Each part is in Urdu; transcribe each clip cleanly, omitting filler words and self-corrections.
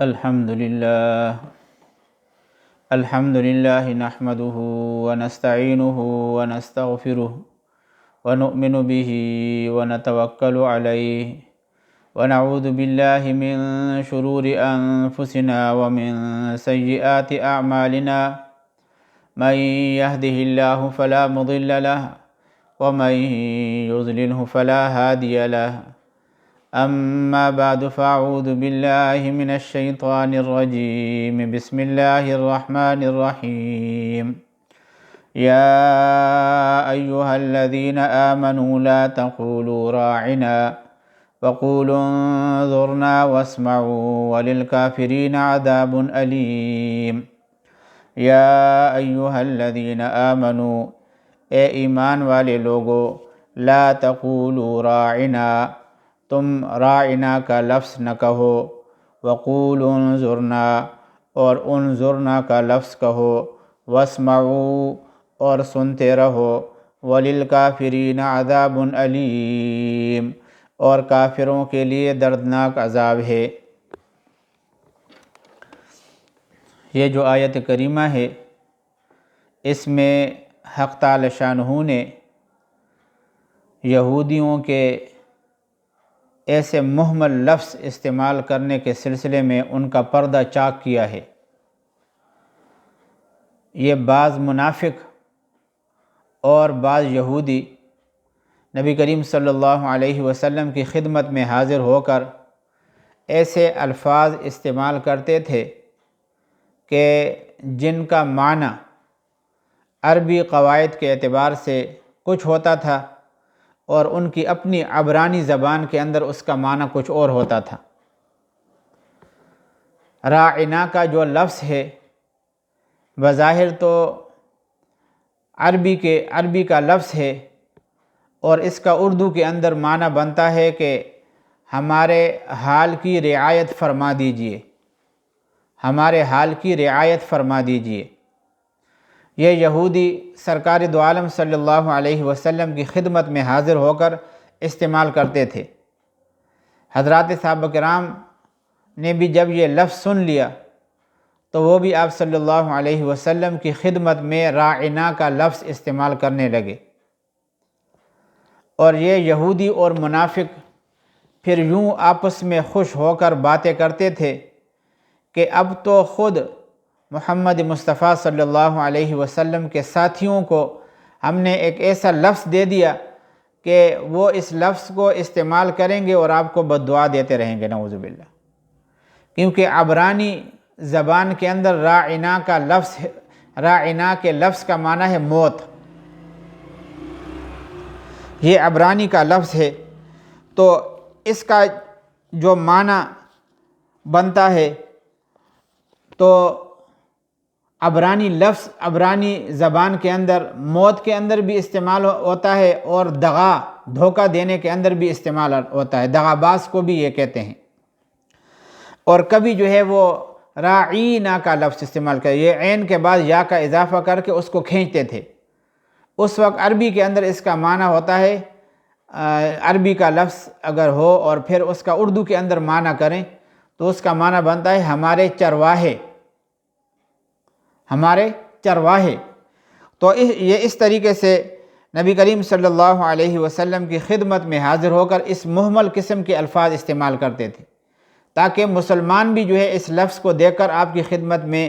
الحمد للہ نحمده ونستعینه ونستغفره ونؤمن به ونتوکل علیہ ونعوذ باللہ من شرور انفسنا ومن سیئات اعمالنا من يهده الله فلا مضل له ومن يضلله فلا هادي له اما بعد فاعوذ باللہ من الشیطان الرجیم بسم اللہ الرحمن الرحیم یا ایہا الذین آمنوا لا تقولوا راعنا وقولوا انظرنا واسمعوا وللکافرین عذاب علیم۔ یا ایہا الذین آمنوا، اے ایمان والے لوگو، لا تقولوا راعنا، تم راعنا کا لفظ نہ کہو، وقولوا انظرنا، اور انظرنا کا لفظ کہو، واسمعوا، اور سنتے رہو، وللکافرین عذاب علیم، اور کافروں کے لیے دردناک عذاب ہے۔ یہ جو آیت کریمہ ہے، اس میں حق تعالی شانہ نے یہودیوں کے ایسے مہمل لفظ استعمال کرنے کے سلسلے میں ان کا پردہ چاک کیا ہے۔ یہ بعض منافق اور بعض یہودی نبی کریم صلی اللہ علیہ وسلم کی خدمت میں حاضر ہو کر ایسے الفاظ استعمال کرتے تھے کہ جن کا معنی عربی قواعد کے اعتبار سے کچھ ہوتا تھا اور ان کی اپنی عبرانی زبان کے اندر اس کا معنی کچھ اور ہوتا تھا۔ راعنا کا جو لفظ ہے بظاہر تو عربی کا لفظ ہے، اور اس کا اردو کے اندر معنی بنتا ہے کہ ہمارے حال کی رعایت فرما دیجئے، ہمارے حال کی رعایت فرما دیجئے۔ یہ یہودی سرکار دو عالم صلی اللہ علیہ وسلم کی خدمت میں حاضر ہو کر استعمال کرتے تھے۔ حضرات صحابہ کرام نے بھی جب یہ لفظ سن لیا تو وہ بھی آپ صلی اللہ علیہ وسلم کی خدمت میں راعنا کا لفظ استعمال کرنے لگے، اور یہ یہودی اور منافق پھر یوں آپس میں خوش ہو کر باتیں کرتے تھے کہ اب تو خود محمد مصطفیٰ صلی اللہ علیہ وسلم کے ساتھیوں کو ہم نے ایک ایسا لفظ دے دیا کہ وہ اس لفظ کو استعمال کریں گے اور آپ کو بد دعا دیتے رہیں گے، نعوذ باللہ۔ کیونکہ عبرانی زبان کے اندر راعنا کے لفظ کا معنی ہے موت، یہ عبرانی کا لفظ ہے، تو اس کا جو معنی بنتا ہے تو عبرانی زبان کے اندر موت کے اندر بھی استعمال ہوتا ہے، اور دھوکہ دینے کے اندر بھی استعمال ہوتا ہے، دغا باز کو بھی یہ کہتے ہیں۔ اور کبھی جو ہے وہ راعینا کا لفظ استعمال کرے، یہ عین کے بعد یا کا اضافہ کر کے اس کو کھینچتے تھے۔ اس وقت عربی کے اندر اس کا معنی ہوتا ہے، عربی کا لفظ اگر ہو اور پھر اس کا اردو کے اندر معنی کریں تو اس کا معنی بنتا ہے ہمارے چرواہے، ہمارے چرواہے۔ تو یہ اس طریقے سے نبی کریم صلی اللہ علیہ وسلم کی خدمت میں حاضر ہو کر اس مہمل قسم کے الفاظ استعمال کرتے تھے، تاکہ مسلمان بھی جو ہے اس لفظ کو دیکھ کر آپ کی خدمت میں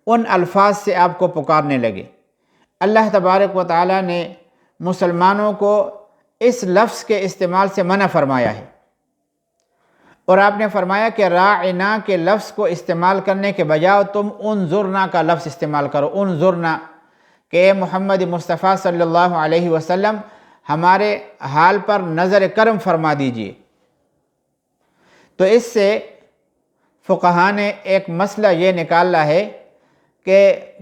ان الفاظ سے آپ کو پکارنے لگے۔ اللہ تبارک و تعالیٰ نے مسلمانوں کو اس لفظ کے استعمال سے منع فرمایا ہے، اور آپ نے فرمایا کہ راعنا کے لفظ کو استعمال کرنے کے بجائے تم انظرنا کا لفظ استعمال کرو۔ انظرنا کہ محمد مصطفیٰ صلی اللہ علیہ وسلم ہمارے حال پر نظر کرم فرما دیجئے۔ تو اس سے فقہا نے ایک مسئلہ یہ نکالا ہے کہ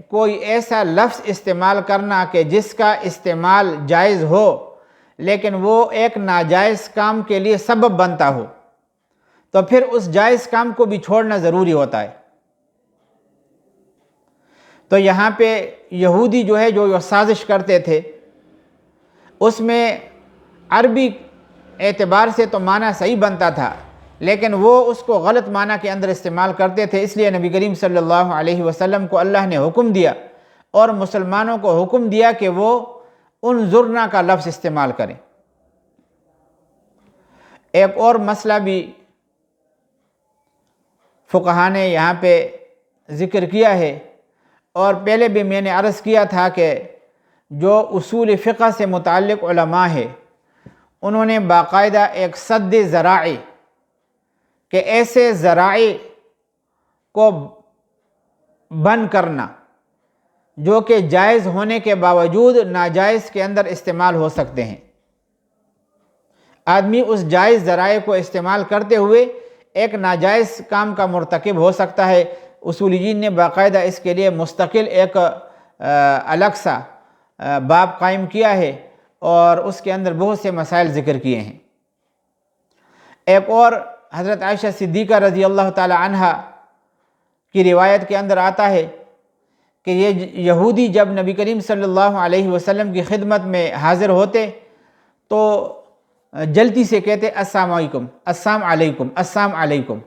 کوئی ایسا لفظ استعمال کرنا کہ جس کا استعمال جائز ہو لیکن وہ ایک ناجائز کام کے لیے سبب بنتا ہو، تو پھر اس جائز کام کو بھی چھوڑنا ضروری ہوتا ہے۔ تو یہاں پہ یہودی جو ہے جو سازش کرتے تھے، اس میں عربی اعتبار سے تو معنی صحیح بنتا تھا، لیکن وہ اس کو غلط معنی کے اندر استعمال کرتے تھے، اس لیے نبی کریم صلی اللہ علیہ وسلم کو اللہ نے حکم دیا اور مسلمانوں کو حکم دیا کہ وہ انظرنا کا لفظ استعمال کریں۔ ایک اور مسئلہ بھی فقہا نے یہاں پہ ذکر کیا ہے، اور پہلے بھی میں نے عرض کیا تھا کہ جو اصول فقہ سے متعلق علماء ہے انہوں نے باقاعدہ ایک سد ذرائع کہ ایسے ذرائع کو بند کرنا جو کہ جائز ہونے کے باوجود ناجائز کے اندر استعمال ہو سکتے ہیں، آدمی اس جائز ذرائع کو استعمال کرتے ہوئے ایک ناجائز کام کا مرتکب ہو سکتا ہے۔ اصولیین نے باقاعدہ اس کے لیے مستقل ایک الگ سا باب قائم کیا ہے اور اس کے اندر بہت سے مسائل ذکر کیے ہیں۔ ایک اور حضرت عائشہ صدیقہ رضی اللہ تعالی عنہ کی روایت کے اندر آتا ہے کہ یہ یہودی جب نبی کریم صلی اللہ علیہ وسلم کی خدمت میں حاضر ہوتے تو جلدی سے کہتے السلام علیکم، السلام علیکم، السلام علیکم۔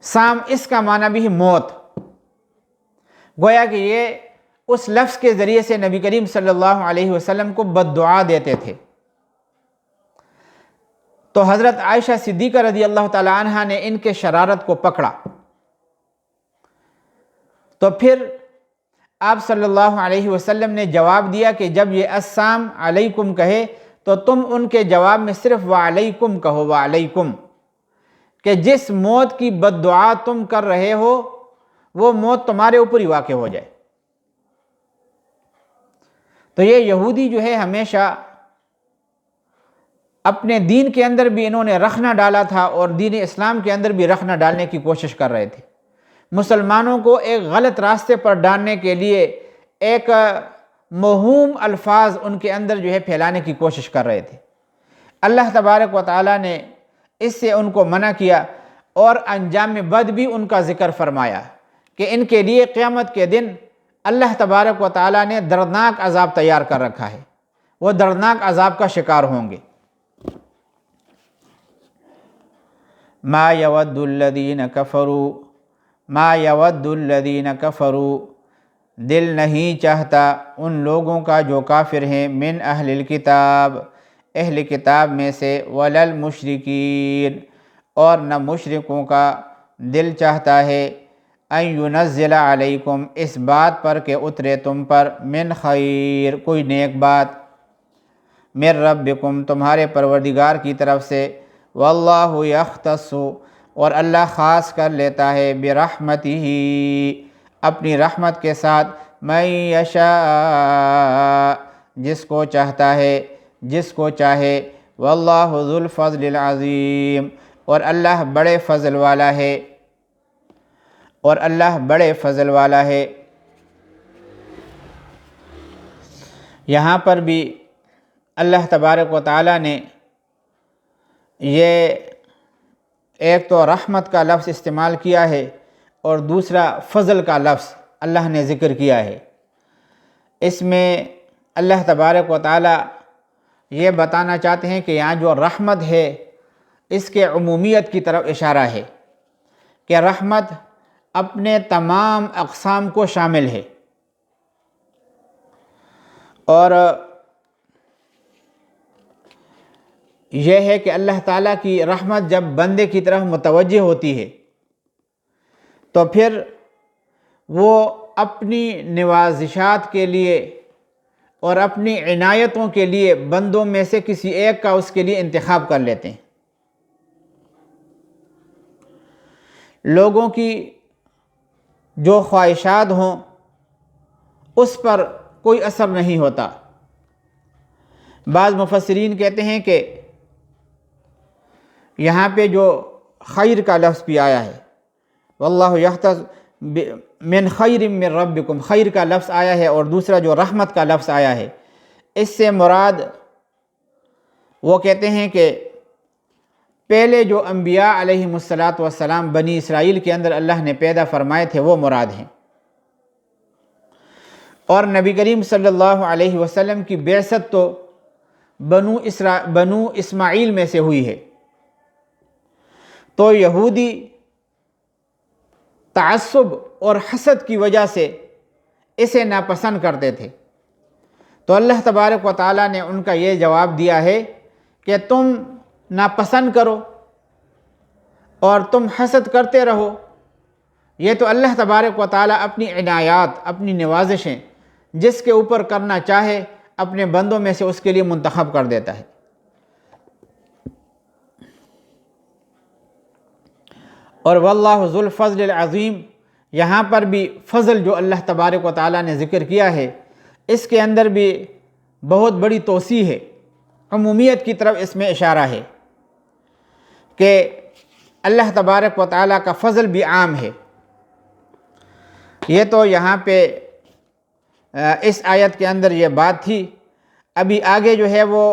سام اس کا معنی بھی موت، گویا کہ یہ اس لفظ کے ذریعے سے نبی کریم صلی اللہ علیہ وسلم کو بد دعا دیتے تھے۔ تو حضرت عائشہ صدیقہ رضی اللہ تعالی عنہ نے ان کے شرارت کو پکڑا، تو پھر آپ صلی اللہ علیہ وسلم نے جواب دیا کہ جب یہ السلام علیکم کہے تو تم ان کے جواب میں صرف وعلیکم کہو، وعلیکم، کہ جس موت کی بد دعا تم کر رہے ہو وہ موت تمہارے اوپر ہی واقع ہو جائے۔ تو یہ یہودی جو ہے ہمیشہ اپنے دین کے اندر بھی انہوں نے رخ نہ ڈالا تھا اور دین اسلام کے اندر بھی رخ نہ ڈالنے کی کوشش کر رہے تھے، مسلمانوں کو ایک غلط راستے پر ڈالنے کے لیے ایک موہوم الفاظ ان کے اندر جو ہے پھیلانے کی کوشش کر رہے تھے۔ اللہ تبارک و تعالیٰ نے اس سے ان کو منع کیا اور انجام بد بھی ان کا ذکر فرمایا کہ ان کے لیے قیامت کے دن اللہ تبارک و تعالیٰ نے دردناک عذاب تیار کر رکھا ہے، وہ دردناک عذاب کا شکار ہوں گے۔ ما یود الذین کفروا، ما یود الذین کفروا، دل نہیں چاہتا ان لوگوں کا جو کافر ہیں، من اہل الکتاب، اہل کتاب میں سے، ولا المشرکین، اور نہ مشرکوں کا دل چاہتا ہے، ان ینزل علیکم، اس بات پر کہ اترے تم پر، من خیر، کوئی نیک بات، من ربکم، تمہارے پروردگار کی طرف سے، واللہ یختص، اور اللہ خاص کر لیتا ہے، برحمتہ، اپنی رحمت کے ساتھ، من یشاء، جس کو چاہتا ہے، جس کو چاہے، واللہ ذو الفضل العظیم، اور اللہ بڑے فضل والا ہے، اور اللہ بڑے فضل والا ہے۔ یہاں پر بھی اللہ تبارک و تعالیٰ نے یہ ایک تو رحمت کا لفظ استعمال کیا ہے اور دوسرا فضل کا لفظ اللہ نے ذکر کیا ہے۔ اس میں اللہ تبارک و تعالیٰ یہ بتانا چاہتے ہیں کہ یہاں جو رحمت ہے اس کے عمومیت کی طرف اشارہ ہے کہ رحمت اپنے تمام اقسام کو شامل ہے، اور یہ ہے کہ اللہ تعالیٰ کی رحمت جب بندے کی طرف متوجہ ہوتی ہے تو پھر وہ اپنی نوازشات کے لیے اور اپنی عنایتوں کے لیے بندوں میں سے کسی ایک کا اس کے لیے انتخاب کر لیتے ہیں۔ لوگوں کی جو خواہشات ہوں اس پر کوئی اثر نہیں ہوتا۔ بعض مفسرین کہتے ہیں کہ یہاں پہ جو خیر کا لفظ بھی آیا ہے، واللہ یختص من خیر من ربکم، خیر کا لفظ آیا ہے، اور دوسرا جو رحمت کا لفظ آیا ہے، اس سے مراد وہ کہتے ہیں کہ پہلے جو انبیاء علیہم السلام بنی اسرائیل کے اندر اللہ نے پیدا فرمائے تھے وہ مراد ہیں، اور نبی کریم صلی اللہ علیہ وسلم کی بعثت تو بنو اسماعیل میں سے ہوئی ہے، تو یہودی تعصب اور حسد کی وجہ سے اسے ناپسند کرتے تھے۔ تو اللہ تبارک و تعالیٰ نے ان کا یہ جواب دیا ہے کہ تم ناپسند کرو اور تم حسد کرتے رہو، یہ تو اللہ تبارک و تعالیٰ اپنی عنایات، اپنی نوازشیں جس کے اوپر کرنا چاہے اپنے بندوں میں سے اس کے لیے منتخب کر دیتا ہے۔ اور واللہ ذو الفضل العظیم، یہاں پر بھی فضل جو اللہ تبارک و تعالیٰ نے ذکر کیا ہے اس کے اندر بھی بہت بڑی توسیع ہے، عمومیت کی طرف اس میں اشارہ ہے کہ اللہ تبارک و تعالیٰ کا فضل بھی عام ہے۔ یہ تو یہاں پہ اس آیت کے اندر یہ بات تھی۔ ابھی آگے جو ہے وہ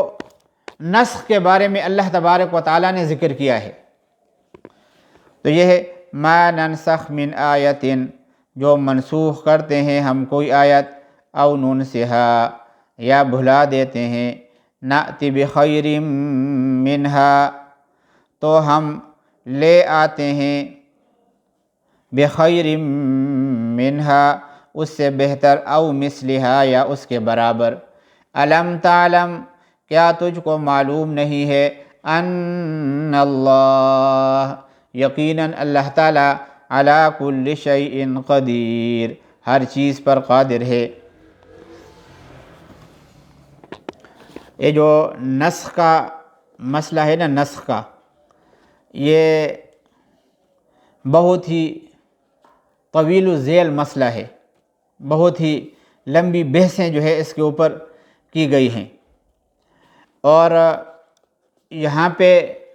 نسخ کے بارے میں اللہ تبارک و تعالیٰ نے ذکر کیا ہے، تو یہ ہے ما ننسخ من آیت، جو منسوخ کرتے ہیں ہم کوئی آیت، او ننسہا یا بھلا دیتے ہیں، نأتی بخیر منہا تو ہم لے آتے ہیں، بخیر منہا اس سے بہتر، او مثلہا یا اس کے برابر، الم تعلم کیا تجھ کو معلوم نہیں ہے، ان اللہ یقیناً اللہ تعالیٰ علی کل شیء قدیر ہر چیز پر قادر ہے۔ یہ جو نسخ کا مسئلہ ہے نا، نسخ کا یہ بہت ہی طویل الذیل مسئلہ ہے، بہت ہی لمبی بحثیں جو ہے اس کے اوپر کی گئی ہیں، اور یہاں پہ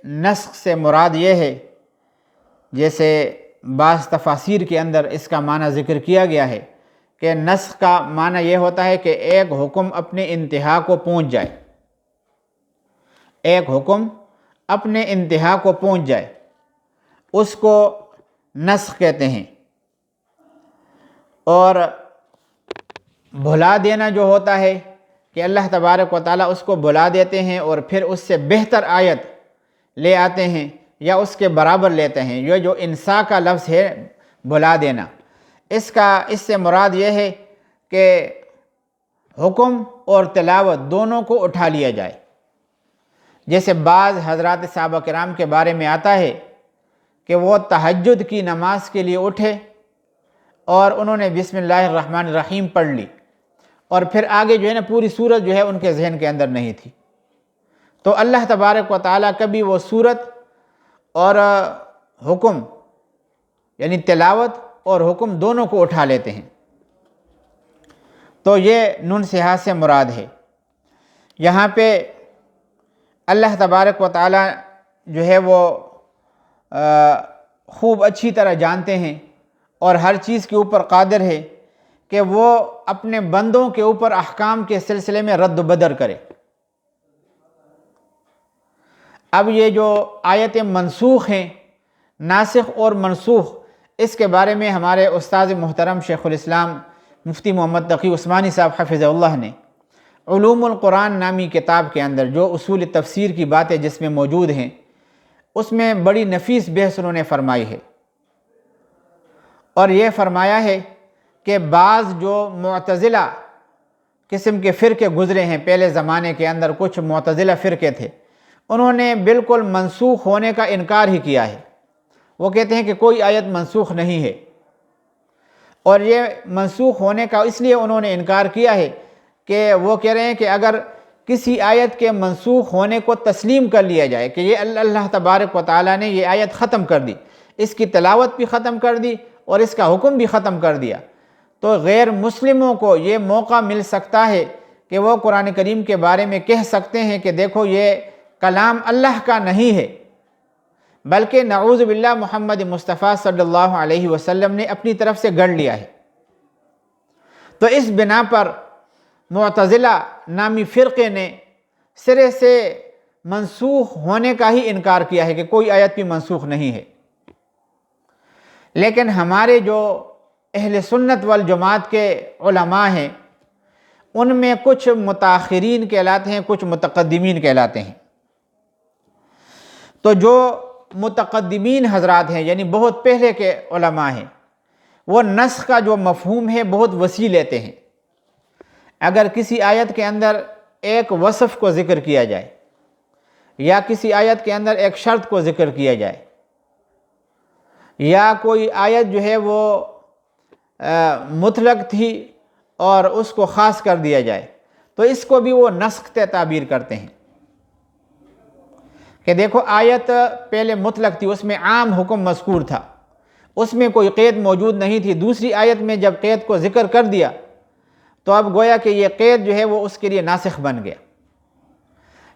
نسخ سے مراد یہ ہے، جیسے بعض تفاسیر کے اندر اس کا معنی ذکر کیا گیا ہے کہ نسخ کا معنی یہ ہوتا ہے کہ ایک حکم اپنے انتہا کو پہنچ جائے، ایک حکم اپنے انتہا کو پہنچ جائے، اس کو نسخ کہتے ہیں۔ اور بھلا دینا جو ہوتا ہے کہ اللہ تبارک و تعالیٰ اس کو بھلا دیتے ہیں اور پھر اس سے بہتر آیت لے آتے ہیں یا اس کے برابر لیتے ہیں، یہ جو انسا کا لفظ ہے بھلا دینا، اس سے مراد یہ ہے کہ حکم اور تلاوت دونوں کو اٹھا لیا جائے۔ جیسے بعض حضرات صحابہ کرام کے بارے میں آتا ہے کہ وہ تہجد کی نماز کے لیے اٹھے اور انہوں نے بسم اللہ الرحمن الرحیم پڑھ لی، اور پھر آگے جو ہے نا پوری سورت جو ہے ان کے ذہن کے اندر نہیں تھی، تو اللہ تبارک و تعالیٰ کبھی وہ سورت اور حکم یعنی تلاوت اور حکم دونوں کو اٹھا لیتے ہیں، تو یہ ننسہا سے مراد ہے۔ یہاں پہ اللہ تبارک و تعالیٰ جو ہے وہ خوب اچھی طرح جانتے ہیں اور ہر چیز کے اوپر قادر ہے کہ وہ اپنے بندوں کے اوپر احکام کے سلسلے میں رد و بدر کرے۔ اب یہ جو آیتیں منسوخ ہیں، ناسخ اور منسوخ، اس کے بارے میں ہمارے استاد محترم شیخ الاسلام مفتی محمد تقی عثمانی صاحب حفظہ اللہ نے علوم القرآن نامی کتاب کے اندر جو اصول تفسیر کی باتیں جس میں موجود ہیں، اس میں بڑی نفیس بحث انہوں نے فرمائی ہے، اور یہ فرمایا ہے کہ بعض جو معتزلہ قسم کے فرقے گزرے ہیں پہلے زمانے کے اندر، کچھ معتزلہ فرقے تھے، انہوں نے بالکل منسوخ ہونے کا انکار ہی کیا ہے۔ وہ کہتے ہیں کہ کوئی آیت منسوخ نہیں ہے، اور یہ منسوخ ہونے کا اس لیے انہوں نے انکار کیا ہے کہ وہ کہہ رہے ہیں کہ اگر کسی آیت کے منسوخ ہونے کو تسلیم کر لیا جائے کہ یہ اللہ تبارک و تعالیٰ نے یہ آیت ختم کر دی، اس کی تلاوت بھی ختم کر دی اور اس کا حکم بھی ختم کر دیا، تو غیر مسلموں کو یہ موقع مل سکتا ہے کہ وہ قرآن کریم کے بارے میں کہہ سکتے ہیں کہ دیکھو یہ کلام اللہ کا نہیں ہے، بلکہ نعوذ باللہ محمد مصطفیٰ صلی اللہ علیہ وسلم نے اپنی طرف سے گڑھ لیا ہے۔ تو اس بنا پر معتزلہ نامی فرقے نے سرے سے منسوخ ہونے کا ہی انکار کیا ہے کہ کوئی آیت بھی منسوخ نہیں ہے، لیکن ہمارے جو اہل سنت والجماعت کے علماء ہیں ان میں کچھ متاخرین کہلاتے ہیں، کچھ متقدمین کہلاتے ہیں۔ تو جو متقدمین حضرات ہیں، یعنی بہت پہلے کے علماء ہیں، وہ نسخ کا جو مفہوم ہے بہت وسیع لیتے ہیں۔ اگر کسی آیت کے اندر ایک وصف کو ذکر کیا جائے یا کسی آیت کے اندر ایک شرط کو ذکر کیا جائے یا کوئی آیت جو ہے وہ مطلق تھی اور اس کو خاص کر دیا جائے تو اس کو بھی وہ نسخ تعبیر کرتے ہیں کہ دیکھو آیت پہلے مطلق تھی، اس میں عام حکم مذکور تھا، اس میں کوئی قید موجود نہیں تھی، دوسری آیت میں جب قید کو ذکر کر دیا تو اب گویا کہ یہ قید جو ہے وہ اس کے لیے ناسخ بن گیا۔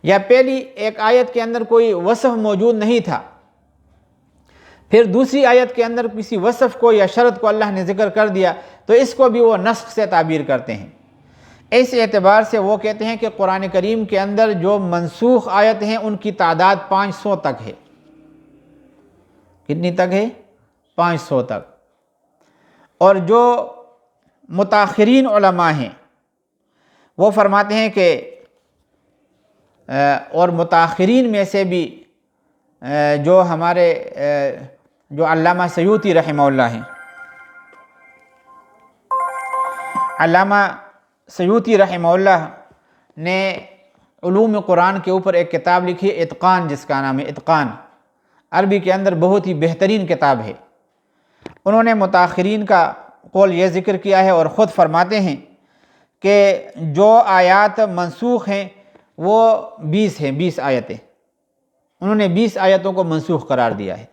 یا پہلی ایک آیت کے اندر کوئی وصف موجود نہیں تھا، پھر دوسری آیت کے اندر کسی وصف کو یا شرط کو اللہ نے ذکر کر دیا تو اس کو بھی وہ نسخ سے تعبیر کرتے ہیں۔ اس اعتبار سے وہ کہتے ہیں کہ قرآن کریم کے اندر جو منسوخ آیت ہیں ان کی تعداد 500 تک ہے۔ کتنی تک ہے؟ 500 تک۔ اور جو متاخرین علماء ہیں وہ فرماتے ہیں کہ اور متاخرین میں سے بھی جو ہمارے جو علامہ سیوطی رحمہ اللہ ہیں، علامہ سیوطی رحمہ اللہ نے علوم قرآن کے اوپر ایک کتاب لکھی ہے اتقان، جس کا نام ہے اتقان، عربی کے اندر بہت ہی بہترین کتاب ہے۔ انہوں نے متاخرین کا قول یہ ذکر کیا ہے اور خود فرماتے ہیں کہ جو آیات منسوخ ہیں وہ 20 ہیں، 20 آیتیں، انہوں نے 20 آیتوں کو منسوخ قرار دیا ہے۔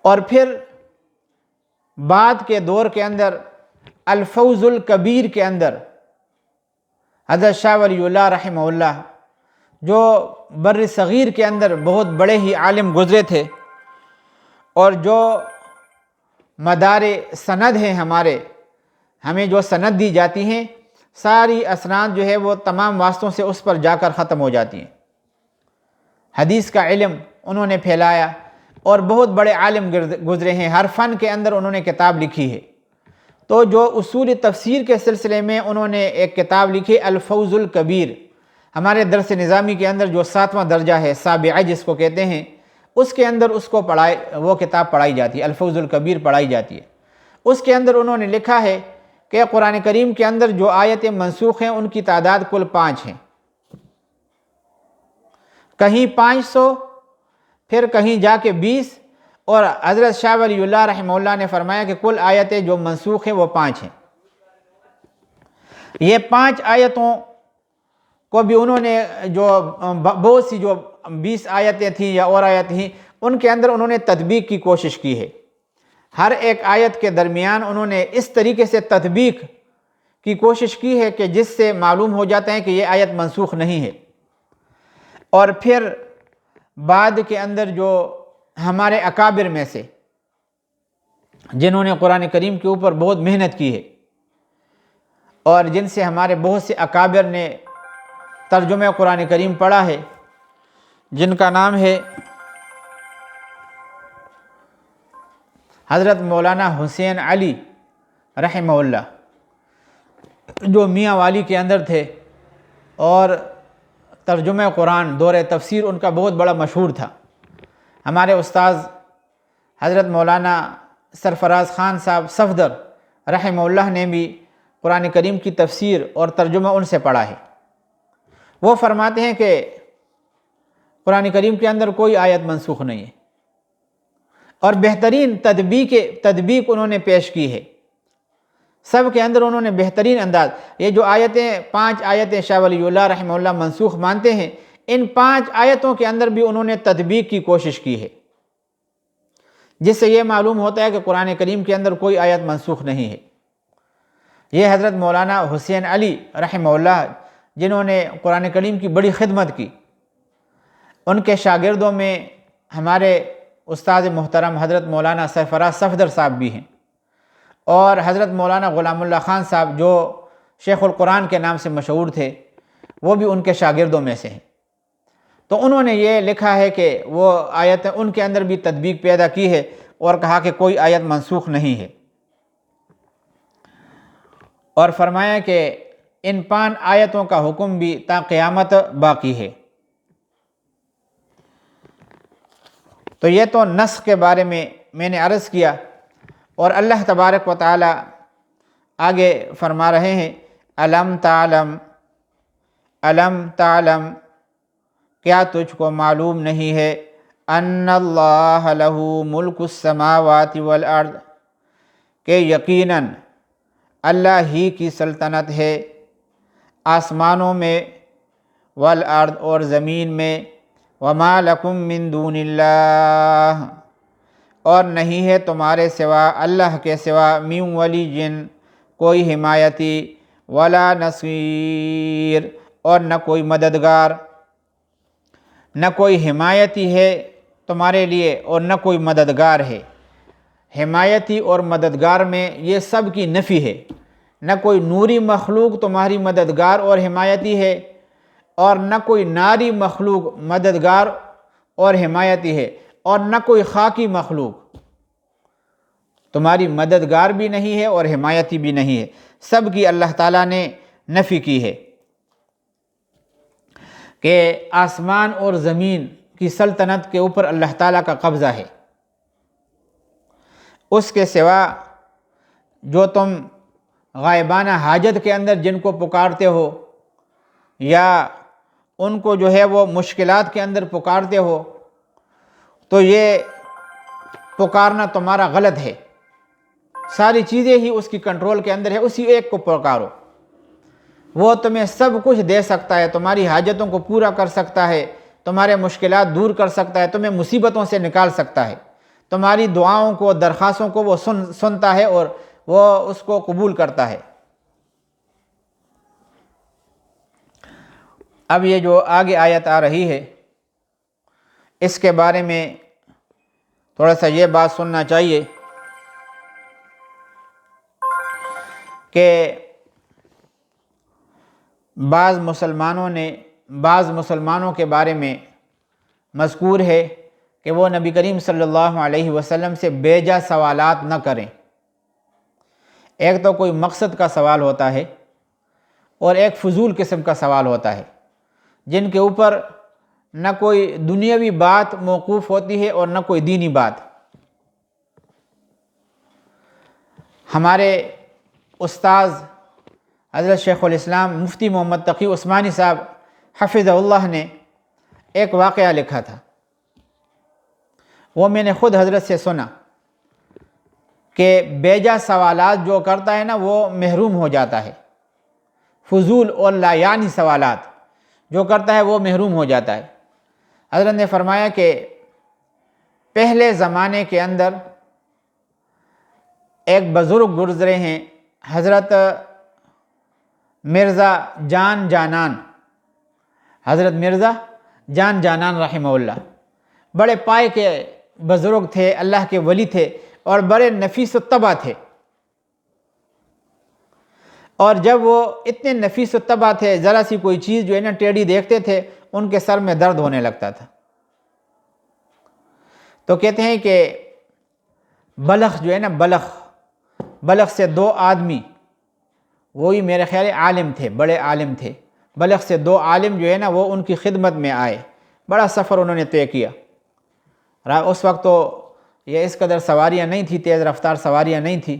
اور پھر بعد کے دور کے اندر الفوز الکبیر کے اندر حضرت شاہ ولی اللہ رحمہ اللہ جو بر صغیر کے اندر بہت بڑے ہی عالم گزرے تھے اور جو مدار سند ہیں ہمیں جو سند دی جاتی ہیں ساری اسناد جو ہے وہ تمام واسطوں سے اس پر جا کر ختم ہو جاتی ہیں۔ حدیث کا علم انہوں نے پھیلایا اور بہت بڑے عالم گزرے ہیں، ہر فن کے اندر انہوں نے کتاب لکھی ہے۔ تو جو اصول تفسیر کے سلسلے میں انہوں نے ایک کتاب لکھی الفوز الکبیر، ہمارے درس نظامی کے اندر جو 7واں درجہ ہے سابعہ جس کو کہتے ہیں، اس کے اندر وہ کتاب پڑھائی جاتی ہے، الفوز الکبیر پڑھائی جاتی ہے۔ اس کے اندر انہوں نے لکھا ہے کہ قرآن کریم کے اندر جو آیتیں منسوخ ہیں ان کی تعداد کل 5 ہیں، کہیں 500، پھر کہیں جا کے 20، اور حضرت شاہ ولی اللہ رحمہ اللہ نے فرمایا کہ کل آیتیں جو منسوخ ہیں وہ 5 ہیں۔ یہ 5 آیتوں کو بھی انہوں نے جو بہت سی جو 20 آیتیں تھیں یا اور آیتیں تھیں ان کے اندر انہوں نے تطبیق کی کوشش کی ہے۔ ہر ایک آیت کے درمیان انہوں نے اس طریقے سے تطبیق کی کوشش کی ہے کہ جس سے معلوم ہو جاتا ہے کہ یہ آیت منسوخ نہیں ہے۔ اور پھر بعد کے اندر جو ہمارے اکابر میں سے جنہوں نے قرآن کریم کے اوپر بہت محنت کی ہے اور جن سے ہمارے بہت سے اکابر نے ترجمہ قرآن کریم پڑھا ہے، جن کا نام ہے حضرت مولانا حسین علی رحمہ اللہ، جو میاں والی کے اندر تھے اور ترجمہ قرآن دور تفسیر ان کا بہت بڑا مشہور تھا۔ ہمارے استاذ حضرت مولانا سرفراز خان صاحب صفدر رحمہ اللہ نے بھی قرآن کریم کی تفسیر اور ترجمہ ان سے پڑھا ہے۔ وہ فرماتے ہیں کہ قرآن کریم کے اندر کوئی آیت منسوخ نہیں ہے اور بہترین تطبیق انہوں نے پیش کی ہے، سب کے اندر انہوں نے بہترین انداز۔ یہ جو آیتیں 5 آیتیں شاہ ولی اللہ رحمہ اللہ منسوخ مانتے ہیں، ان 5 آیتوں کے اندر بھی انہوں نے تطبیق کی کوشش کی ہے، جس سے یہ معلوم ہوتا ہے کہ قرآن کریم کے اندر کوئی آیت منسوخ نہیں ہے۔ یہ حضرت مولانا حسین علی رحمہ اللہ جنہوں نے قرآن کریم کی بڑی خدمت کی، ان کے شاگردوں میں ہمارے استاد محترم حضرت مولانا سرفراز صفدر صاحب بھی ہیں، اور حضرت مولانا غلام اللہ خان صاحب جو شیخ القرآن کے نام سے مشہور تھے وہ بھی ان کے شاگردوں میں سے ہیں۔ تو انہوں نے یہ لکھا ہے کہ وہ آیت ان کے اندر بھی تطبیق پیدا کی ہے اور کہا کہ کوئی آیت منسوخ نہیں ہے، اور فرمایا کہ ان 5 آیتوں کا حکم بھی تا قیامت باقی ہے۔ تو یہ تو نسخ کے بارے میں نے عرض کیا، اور اللہ تبارک و تعالی آگے فرما رہے ہیں الم تعلم، کیا تجھ کو معلوم نہیں ہے ان اللہ لہ ملک السماوات والارض، کہ یقیناً اللہ ہی کی سلطنت ہے آسمانوں میں، والارض اور زمین میں، وما لکم من دون اللہ اور نہیں ہے تمہارے سوا اللہ کے سوا، من ولی جن کوئی حمایتی، ولا نصیر اور نہ کوئی مددگار، نہ کوئی حمایتی ہے تمہارے لیے اور نہ کوئی مددگار ہے۔ حمایتی اور مددگار میں یہ سب کی نفی ہے، نہ کوئی نوری مخلوق تمہاری مددگار اور حمایتی ہے، اور نہ کوئی ناری مخلوق مددگار اور حمایتی ہے، اور نہ کوئی خاکی مخلوق تمہاری مددگار بھی نہیں ہے اور حمایتی بھی نہیں ہے، سب کی اللہ تعالیٰ نے نفی کی ہے کہ آسمان اور زمین کی سلطنت کے اوپر اللہ تعالیٰ کا قبضہ ہے۔ اس کے سوا جو تم غائبانہ حاجت کے اندر جن کو پکارتے ہو، یا ان کو جو ہے وہ مشکلات کے اندر پکارتے ہو، تو یہ پکارنا تمہارا غلط ہے۔ ساری چیزیں ہی اس کی کنٹرول کے اندر ہے، اسی ایک کو پکارو، وہ تمہیں سب کچھ دے سکتا ہے، تمہاری حاجتوں کو پورا کر سکتا ہے، تمہارے مشکلات دور کر سکتا ہے، تمہیں مصیبتوں سے نکال سکتا ہے، تمہاری دعاؤں کو، درخواستوں کو وہ سنتا ہے اور وہ اس کو قبول کرتا ہے۔ اب یہ جو آگے آیت آ رہی ہے اس کے بارے میں تھوڑا سا یہ بات سننا چاہیے کہ بعض مسلمانوں کے بارے میں مذکور ہے کہ وہ نبی کریم صلی اللہ علیہ وسلم سے بیجا سوالات نہ کریں۔ ایک تو کوئی مقصد کا سوال ہوتا ہے اور ایک فضول قسم کا سوال ہوتا ہے، جن کے اوپر نہ کوئی دنیاوی بات موقوف ہوتی ہے اور نہ کوئی دینی بات۔ ہمارے استاذ حضرت شیخ الاسلام مفتی محمد تقی عثمانی صاحب حفظہ اللہ نے ایک واقعہ لکھا تھا، وہ میں نے خود حضرت سے سنا کہ بیجا سوالات جو کرتا ہے نا وہ محروم ہو جاتا ہے، فضول اور لا یعنی سوالات جو کرتا ہے وہ محروم ہو جاتا ہے۔ حضرت نے فرمایا کہ پہلے زمانے کے اندر ایک بزرگ گزرے ہیں، حضرت مرزا جان جانان، حضرت مرزا جان جانان رحمہ اللہ، بڑے پائے کے بزرگ تھے، اللہ کے ولی تھے اور بڑے نفیس الطبع تھے۔ اور جب وہ اتنے نفیس الطبع تھے، ذرا سی کوئی چیز جو ہے نا ٹیڑھی دیکھتے تھے ان کے سر میں درد ہونے لگتا تھا۔ تو کہتے ہیں کہ بلخ جو ہے نا بلخ سے دو آدمی، وہی میرے خیال عالم تھے، بڑے عالم تھے، بلخ سے دو عالم جو ہے نا وہ ان کی خدمت میں آئے، بڑا سفر انہوں نے طے کیا۔ اس وقت تو یہ اس قدر سواریاں نہیں تھی، تیز رفتار سواریاں نہیں تھی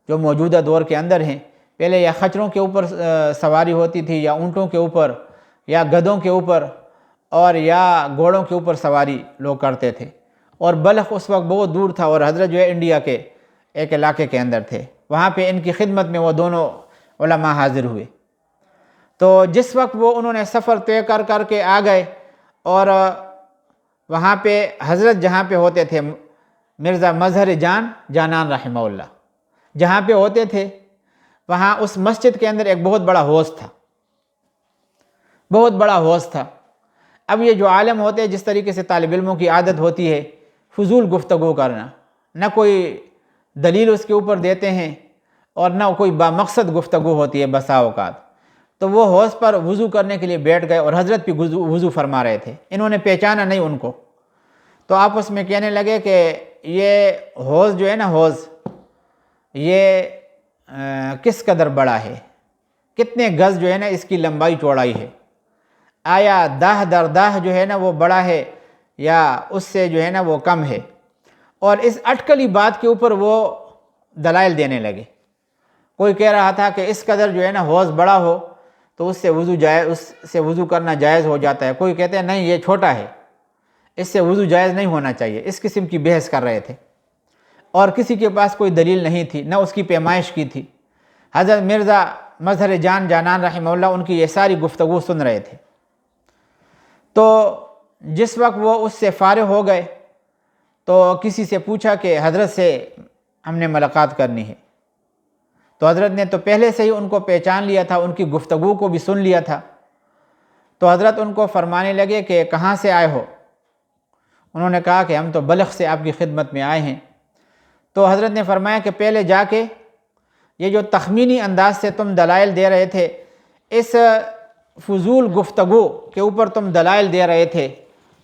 جو موجودہ دور کے اندر ہیں۔ پہلے یا خچروں کے اوپر سواری ہوتی تھی، یا اونٹوں کے اوپر، یا گدھوں کے اوپر، اور یا گھوڑوں کے اوپر سواری لوگ کرتے تھے۔ اور بلخ اس وقت بہت دور تھا، اور حضرت جو ہے انڈیا کے ایک علاقے کے اندر تھے، وہاں پہ ان کی خدمت میں وہ دونوں علماء حاضر ہوئے۔ تو جس وقت وہ انہوں نے سفر طے کر کے آ گئے، اور وہاں پہ حضرت جہاں پہ ہوتے تھے مرزا مظہر جان جانان رحمہ اللہ جہاں پہ ہوتے تھے، وہاں اس مسجد کے اندر ایک بہت بڑا حوض تھا، بہت بڑا حوض تھا۔ اب یہ جو عالم ہوتے ہیں، جس طریقے سے طالب علموں کی عادت ہوتی ہے فضول گفتگو کرنا، نہ کوئی دلیل اس کے اوپر دیتے ہیں اور نہ کوئی بامقصد گفتگو ہوتی ہے بسا اوقات۔ تو وہ حوض پر وضو کرنے کے لیے بیٹھ گئے، اور حضرت بھی وضو فرما رہے تھے، انہوں نے پہچانا نہیں ان کو۔ تو آپس میں کہنے لگے کہ یہ حوض جو ہے نا حوض، یہ کس قدر بڑا ہے، کتنے گز جو ہے نا اس کی لمبائی چوڑائی ہے، آیا داہ در داہ جو ہے نا وہ بڑا ہے، یا اس سے جو ہے نا وہ کم ہے، اور اس اٹکلی بات کے اوپر وہ دلائل دینے لگے۔ کوئی کہہ رہا تھا کہ اس قدر جو ہے نا حوض بڑا ہو تو اس سے وضو کرنا جائز ہو جاتا ہے، کوئی کہتے ہیں نہیں یہ چھوٹا ہے، اس سے وضو جائز نہیں ہونا چاہیے۔ اس قسم کی بحث کر رہے تھے، اور کسی کے پاس کوئی دلیل نہیں تھی، نہ اس کی پیمائش کی تھی۔ حضرت مرزا مظہر جان جانان رحمہ اللہ ان کی یہ ساری گفتگو سن رہے تھے۔ تو جس وقت وہ اس سے فارغ ہو گئے تو کسی سے پوچھا کہ حضرت سے ہم نے ملاقات کرنی ہے، تو حضرت نے تو پہلے سے ہی ان کو پہچان لیا تھا، ان کی گفتگو کو بھی سن لیا تھا۔ تو حضرت ان کو فرمانے لگے کہ کہاں سے آئے ہو؟ انہوں نے کہا کہ ہم تو بلخ سے آپ کی خدمت میں آئے ہیں۔ تو حضرت نے فرمایا کہ پہلے جا کے یہ جو تخمینی انداز سے تم دلائل دے رہے تھے، اس فضول گفتگو کے اوپر تم دلائل دے رہے تھے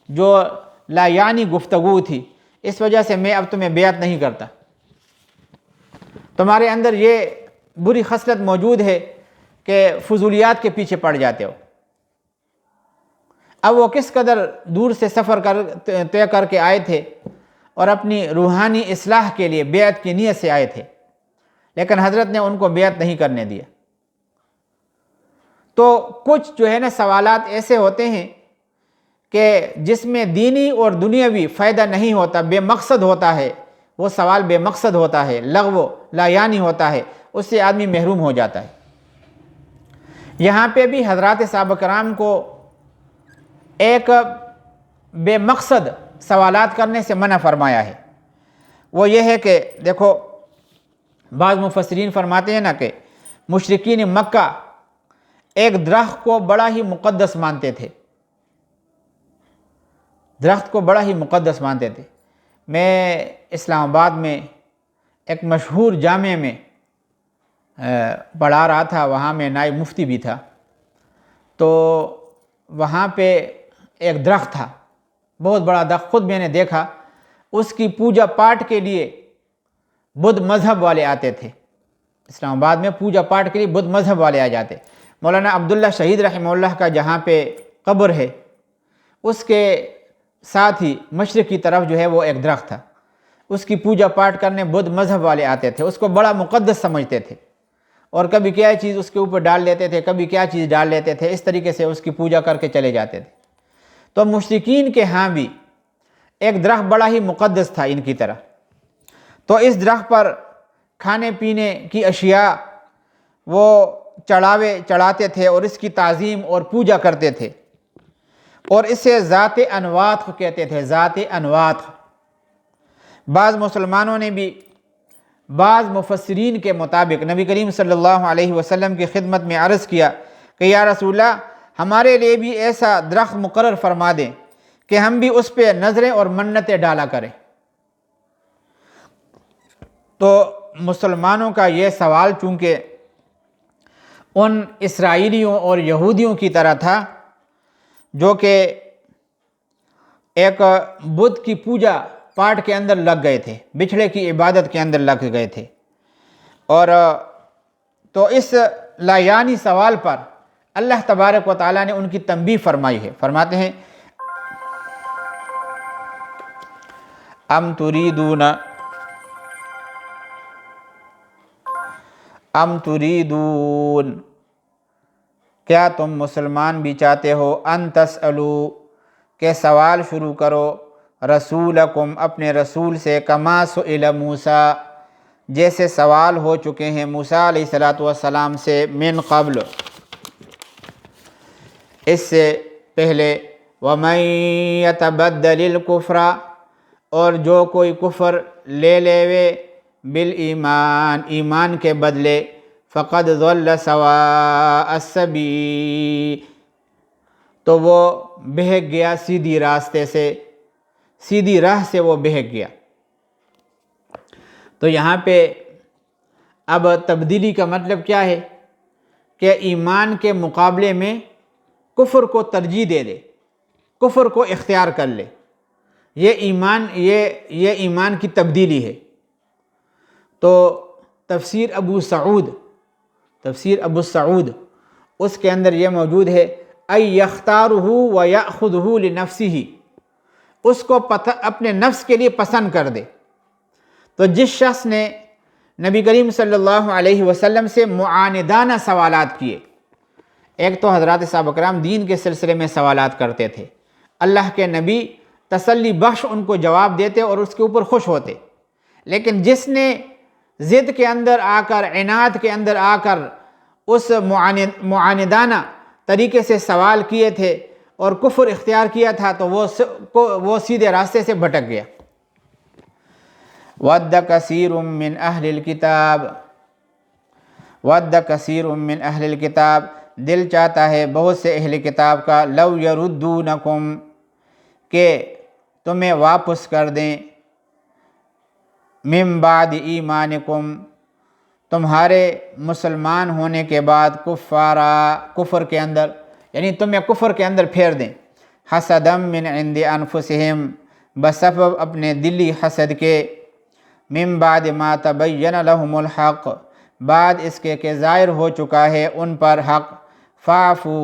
جو لا یعنی گفتگو تھی، اس وجہ سے میں اب تمہیں بیعت نہیں کرتا۔ تمہارے اندر یہ بری خصلت موجود ہے کہ فضولیات کے پیچھے پڑ جاتے ہو۔ اب وہ کس قدر دور سے سفر طے کر کے آئے تھے اور اپنی روحانی اصلاح کے لیے بیعت کی نیت سے آئے تھے، لیکن حضرت نے ان کو بیعت نہیں کرنے دیا۔ تو کچھ جو ہے نا سوالات ایسے ہوتے ہیں کہ جس میں دینی اور دنیاوی فائدہ نہیں ہوتا، بے مقصد ہوتا ہے، وہ سوال بے مقصد ہوتا ہے، لغو لا یعنی ہوتا ہے، اس سے آدمی محروم ہو جاتا ہے۔ یہاں پہ بھی حضرات صحابہ کرام کو ایک بے مقصد سوالات کرنے سے منع فرمایا ہے، وہ یہ ہے کہ دیکھو بعض مفسرین فرماتے ہیں نا کہ مشرکین مکہ ایک درخت کو بڑا ہی مقدس مانتے تھے، درخت کو بڑا ہی مقدس مانتے تھے۔ میں اسلام آباد میں ایک مشہور جامعہ میں پڑھا رہا تھا، وہاں میں نائب مفتی بھی تھا، تو وہاں پہ ایک درخت تھا، بہت بڑا درخت، خود میں نے دیکھا۔ اس کی پوجا پاٹ کے لیے بدھ مذہب والے آتے تھے، اسلام آباد میں پوجا پاٹ کے لیے بدھ مذہب والے آ جاتے۔ مولانا عبداللہ شہید رحمہ اللہ کا جہاں پہ قبر ہے اس کے ساتھ ہی مشرق کی طرف جو ہے وہ ایک درخت تھا، اس کی پوجا پاٹ کرنے بدھ مذہب والے آتے تھے، اس کو بڑا مقدس سمجھتے تھے، اور کبھی کیا چیز اس کے اوپر ڈال لیتے تھے، کبھی کیا چیز ڈال لیتے تھے، اس طریقے سے اس کی پوجا کر کے چلے جاتے تھے۔ تو مشرکین کے ہاں بھی ایک درخت بڑا ہی مقدس تھا ان کی طرح، تو اس درخت پر کھانے پینے کی اشیاء وہ چڑھاتے تھے اور اس کی تعظیم اور پوجا کرتے تھے، اور اسے ذات انوات کہتے تھے، ذات انوات۔ بعض مسلمانوں نے بھی بعض مفسرین کے مطابق نبی کریم صلی اللہ علیہ وسلم کی خدمت میں عرض کیا کہ یا رسول اللہ ہمارے لیے بھی ایسا درخت مقرر فرما دیں کہ ہم بھی اس پہ نظریں اور منتیں ڈالا کریں۔ تو مسلمانوں کا یہ سوال چونکہ ان اسرائیلیوں اور یہودیوں کی طرح تھا جو کہ ایک بدھ کی پوجا پاٹ کے اندر لگ گئے تھے، بچھڑے کی عبادت کے اندر لگ گئے تھے، اور تو اس لا یعنی سوال پر اللہ تبارک و تعالیٰ نے ان کی تنبیہ فرمائی ہے۔ فرماتے ہیں ام تریدون، کیا تم مسلمان بھی چاہتے ہو، ان تسألو، کہ سوال شروع کرو، رسولکم، اپنے رسول سے، کما سئل موسیٰ، جیسے سوال ہو چکے ہیں موسیٰ علیہ السلام سے، من قبل، اس سے پہلے، وَمَن يَتَبَدَّلِ الْكُفْرَ، اور جو کوئی کفر لے لیوے، بالایمان، ایمان کے بدلے، فقد ضل سواء السبیل، تو وہ بہک گیا سیدھی راستے سے، سیدھی راہ سے وہ بہک گیا۔ تو یہاں پہ اب تبدیلی کا مطلب کیا ہے کہ ایمان کے مقابلے میں کفر کو ترجیح دے دے، کفر کو اختیار کر لے، یہ ایمان کی تبدیلی ہے۔ تو تفسیر ابو سعود اس کے اندر یہ موجود ہے، اَن يَخْتَارُهُ وَيَأْخُذُهُ لِنَفْسِهِ، اس کو اپنے نفس کے لیے پسند کر دے۔ تو جس شخص نے نبی کریم صلی اللہ علیہ وسلم سے معاندانہ سوالات کیے، ایک تو حضرات صحابہ کرام دین کے سلسلے میں سوالات کرتے تھے، اللہ کے نبی تسلی بخش ان کو جواب دیتے اور اس کے اوپر خوش ہوتے، لیکن جس نے ضد کے اندر آ کر، عناد کے اندر آ کر اس معاندانہ طریقے سے سوال کیے تھے اور کفر اختیار کیا تھا، تو وہ سیدھے راستے سے بھٹک گیا۔ وَدَّ كَثِيرٌ مِّنْ أَهْلِ الْكِتَابِ، وَدَّ كَثِيرٌ مِّنْ أَهْلِ الْكِتَابِ، دل چاہتا ہے بہت سے اہل کتاب کا، لَوْ يَرُدُّونَكُمْ، کہ تمہیں واپس کر دیں، مِن بعد ایمانکم، تمہارے مسلمان ہونے کے بعد، کفر کے اندر، یعنی تمہیں کفر کے اندر پھیر دیں، حسدم من عند انفسہم، بسبب اپنے دلی حسد کے، من بعد ما تبین لہم الحق، بعد اس کے کہ ظاہر ہو چکا ہے ان پر حق، فاعفو،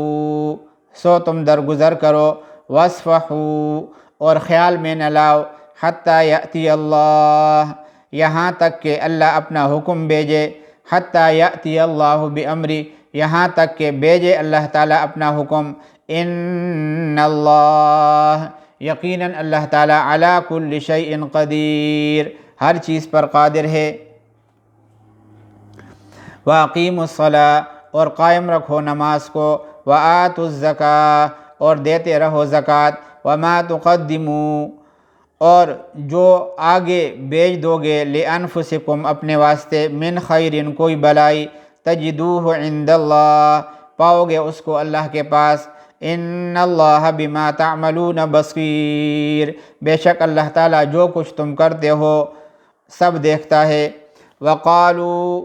سو تم درگزر کرو، واصفحوا، اور خیال میں نہ لاؤ، حتی یأتی اللہ، یہاں تک کہ اللہ اپنا حکم بھیجے، حتی یأتی اللہ بامری، یہاں تک کہ بھیجے اللہ تعالیٰ اپنا حکم، ان اللہ، یقیناً اللہ تعالیٰ، علی کل شیء قدیر، ہر چیز پر قادر ہے۔ وَأَقِیمُوا الصَّلَاةَ، اور قائم رکھو نماز کو، وَآتُوا الزَّکَاةَ، اور دیتے رہو زکوٰۃ، وَمَا تُقَدِّمُوا، اور جو آگے بیچ دو گے، لِأَنفُسِکُم، اپنے واسطے، من خیرٍ، کوئی بلائی، تجدوہ عند اللہ، پاؤ گے اس کو اللہ کے پاس، ان اللہ بما تعملون بصیر، بے شک اللہ تعالیٰ جو کچھ تم کرتے ہو سب دیکھتا ہے۔ وقالوا،